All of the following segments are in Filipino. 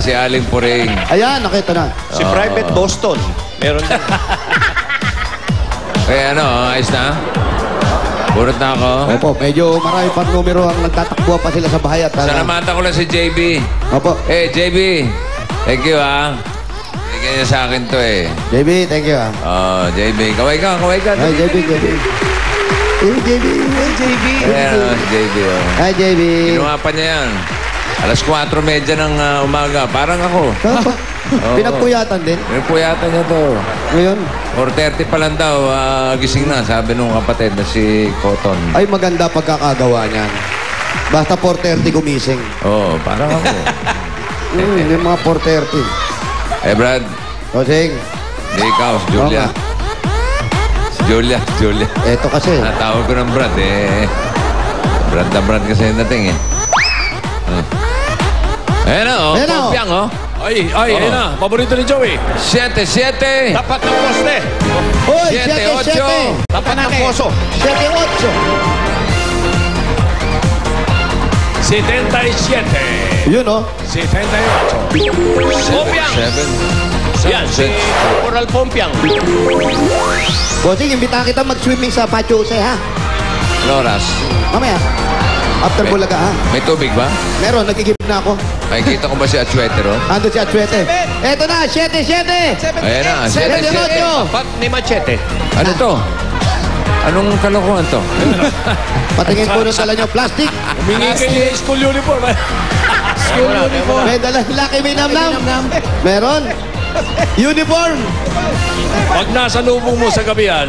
Si Aling Puring. Ayan, nakita na. Si Private Boston. Meron din. Kaya ano, ayos na? Burot na ako. Opo, medyo marami pang numero ang nagtatakbuhan pa sila sa bahay at... Salamatan ko lang si JB. Opo. JB. Thank you, ha. Bigyan niya sa akin to, JB, thank you, JB. Kaway ka. Hi, JB. Hey, JB. Ayan, si JB, Hi, JB. Ginawa pa niya yan. Alas 4:30 ng umaga. Parang ako. Pinagpuyatan din. Pinagpuyatan niya to. Ngayon? 4:30 pa lang daw, gising na, sabi nung kapatid na si Cotton. Ay, maganda pagkakagawa niyan. Basta 4:30 gumising. Oo, parang ako. Yung mga 4:30. Brad. Osing. Hindi ikaw, si Julia. Si Julia. Eto kasi. Natawag ko ng Brad, Brad na Brad kasi yung dating, Ayan na, Pompiang, Ay, ayun na. Paborito ni Joey. 7-7. Tapat ng poste. Hoy, 7-8. 7-7. Tapat ng poso. 77. 77. Yun, oh. 78. Pompiang. 7. Yan, si Corporal Pompiang. Bossing, imbitahan kita mag-swimming sa Pachuse, ha? Loras. Mamaya. After Bulaga, ha? May tubig ba? Meron, nagigip na ako. Makikita ko ba si Atsuete ron? Ando si Atsuete. Eto na, 7-7. Ayan na, 7-8. 7-7. Tapat ni Machete. Ano to? Anong kalokohan to? Patingin po nung dala nyo. Plastic. Humingi kayo yung school uniform. School uniform. May dala Lucky May Namnam. Meron. Uniform. Pag nasa lubong mo sa gabihan,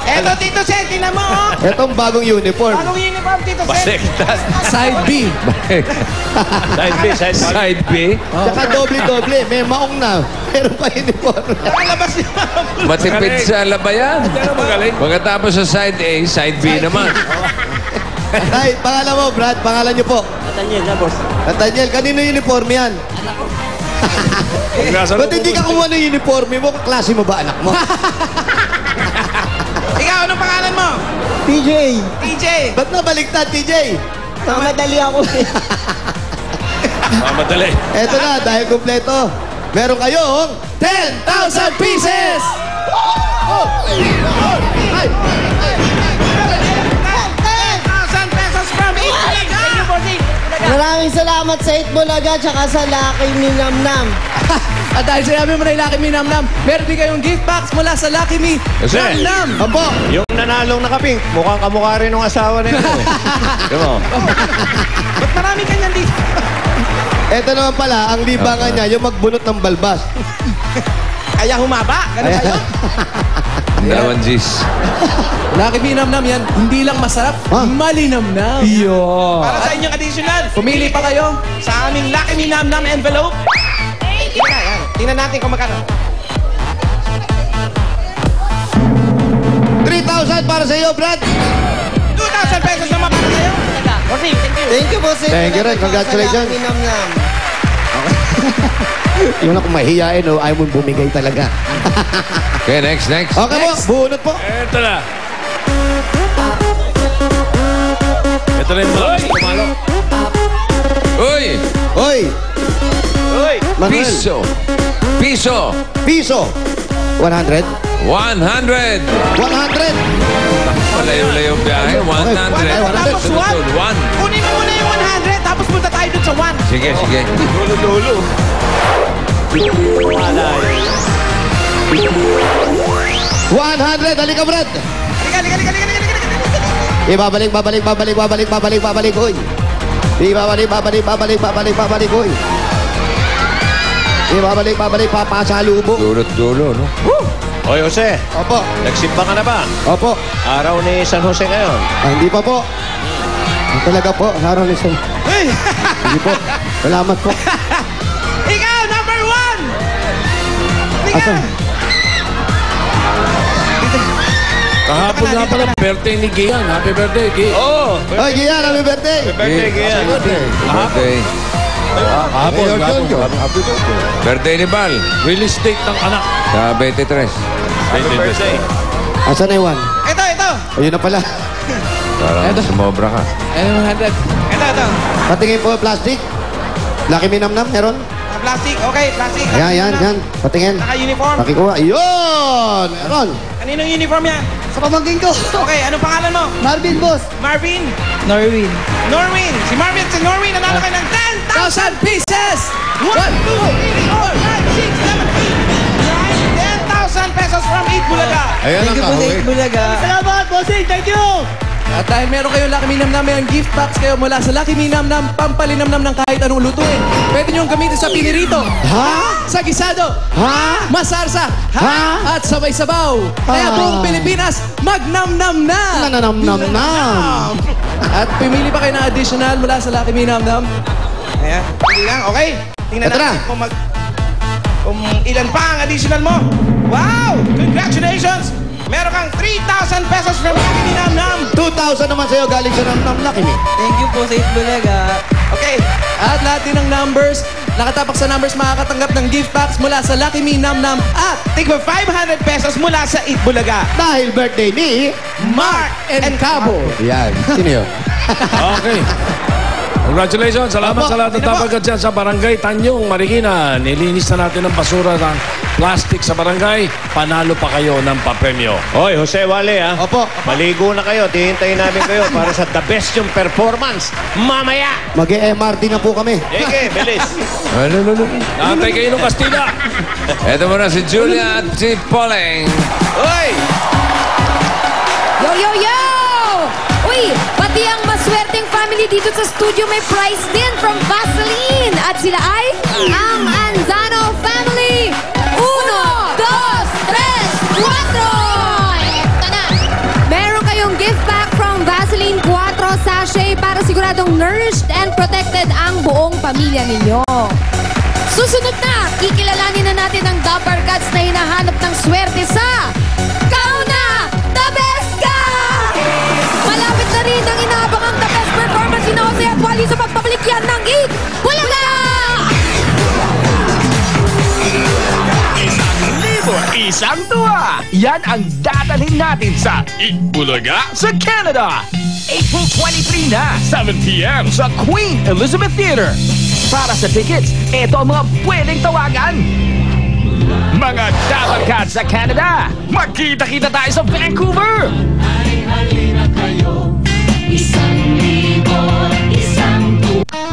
Eto, Tito Sen, tingnan mo, Etong bagong uniform. Bagong uniform, Tito Sen. Baligtad. Side B. Side B, side B. Side B? Saka doble-doble. May maong na. Meron pa uniform. Nakalabas niya. Matipid sa labayan. yan ang magaling. Pagkatapos sa side A, side B naman. Ay, pangalan mo, Brad. Pangalan niyo po. Nathaniel na, boss. Nathaniel, kanino uniform yan? Pag nasa Ba't lubong hindi ka kumuha ng uniform mo? Klase mo ba, anak mo? Ikaw, anong pangalan mo? TJ. TJ. Ba't nabaliktad, TJ? Namadali ako. Mamadali. Eto na, dahil kumpleto. Meron kayong 10,000 pieces! Ay! 10,000 pesos from Itbulaga. Thank you, bossing. Maraming salamat sa Itbulaga tsaka sa Lucky Me Namnam. At dahil sinabi mo na yung Lucky Me Namnam, meron din kayong gift box mula sa Lucky Me Kasi, Namnam. Opo! Yung nanalong nakapink, mukhang kamukha rin ng asawa nito. Diba? Ba't marami kanyan dito? Eto naman pala, ang libangan niya, yung magbunot ng balbas. Kaya humaba? Ganun ba yun? dalawang G's. Lucky Me Namnam yan, hindi lang masarap, Ha? malinamnam. Para sa inyong additional. Pumili pa kayo. Sa aming Lucky Me Namnam envelope. Tingnan na, yan. Tingnan natin kung magkano. 3,000 para sa iyo, Brad! 2,000 pesos naman para sa'yo. Bossing, thank you. Thank you po sa Thank you rin. Itbulaga, Congratulations. Sa Lucky Me Namnam. Yun ako mahihiyain, oh. Ayaw mong bumigay talaga. Okay, next. Okay po, bunot po. Ito na. Ito na yung malakas pumalo. Uy! Hoy! Uy! Manuel. Piso! Piso. 100. 100! 100. Malayo-layo biyahe. 100. Tapos Sunod, 1. Kunin mo muna yung 100, tapos punta tayo dun sa 1. Sige. Dulo-dulo. 100. Halika, Brad. Ibabalik, hoy. Ibabalik, hoy. Ibabalik, papasalubong. Dulot-dulo, no? Oy, Jose. Opo. Nagsimba ka na ba? Opo. Araw ni San Jose ngayon. Hindi pa po. Talaga po, Harold Lison. Hindi po. Salamat po. Ikaw, number 1! Asan? Kahapon nga pala, birthday ni Gian. Happy birthday, Gian. Oo! Oy, Gian, happy birthday. Birthday, Gian. Birthday. Kahapon. Birthday ni Bal. Release date ng anak. Sa 23. Happy birthday. Asan na yung 1? Ito. Ayun na pala. Parang sumobra ka. Ano 100? Ito. Patingin po, plastic. Lucky Me Nam Nam, meron? Plastic, okay, plastic. Ayan, yan. Patingin. Naka-uniform. Pakikuha. Yun! Meron. Kaninong uniform yan? Sa pamangkin ko. Okay, anong pangalan mo? Marvin, boss. Marvin? Norwin. Norwin. Si Marvin at si Norwin nanalo kayo ng 10,000 1,000 pieces! 1, 2, 3, 4, 5, 6, 7, 8, 10,000 pesos from Eat Bulaga. Ayan ang kahawig. Bulaga. Salamat, bossing. Thank you. At dahil meron kayong Lucky Me Nam Nam, may gift packs kayo mula sa Lucky Me Nam Nam, pampalinamnam ng kahit anong lutuin. Pwede niyong gamitin sa pinirito, Ha? sa gisado, Ha? masarsa, Ha? at sabay-sabaw. Kaya buong Pilipinas, magnamnam na! Nananam-nam-nam. At pumili pa kayo ng additional mula sa Lucky Me Nam Nam. Ayan, hindi lang, okay. Tingnan Ito natin kung ilan pa ang additional mo. Wow! Congratulations! Meron kang 3,000 pesos from Lucky Me Nam Nam. 2,000 naman sa'yo galing sa Nam Nam Lucky Me. Thank you po sa Itbulaga. Okay. At lahat din ng numbers, nakatapak sa numbers, makakatanggap ng gift packs mula sa Lucky Me Nam Nam at Tigpa 500 pesos mula sa Eat Bulaga. Dahil birthday ni... Mark and Cabo. Yan. Sino yun? Okay. Congratulations. Salamat sa lahat ng tapagat dyan sa Barangay Tanyong, Marikina. Nilinis na natin ang basura ng plastic sa barangay. Panalo pa kayo ng papremyo. Hoy, Jose Wale, ha? Opo. Maligo na kayo. Tihintayin namin kayo para sa the best yung performance. Mamaya! Mag-MRT na po kami. Ege, bilis. Naantay kayo ng Kastila. Ito muna si Julia at si Poleng. Uy! Yo, yo, yo! Uy, pati ang maswerteng family dito sa studio may prize din from Vaseline. At sila ay ang Anzano family. 1, 2, 3, 4! Eto na. Meron kayong gift pack from Vaseline 4 sachet para siguradong nourished and protected ang buong pamilya ninyo. Susunod na, kikilalanin na natin ang Dapper Cats na hinahanap ng swerte sa Kauna! The Best Ka! Malapit na rin ang inaabangang the best performance ni Jose at Wally sa pagpabalik yan ng Eat Bulaga! Isang tuwa! Yan ang dadalhin natin sa Eat Bulaga sa Canada! April 23 na, 7 p.m. sa Queen Elizabeth Theatre. Para sa tickets, ito ang mga pwedeng tawagan. Mga Dapper Cats sa Canada, magkita-kita tayo sa Vancouver!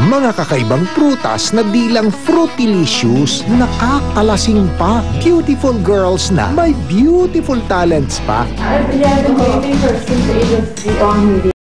Mga kakaibang prutas na bilang frutilicious, nakakalasing pa. Beautiful girls na may beautiful talents pa. I've been waiting for since the age of 3 on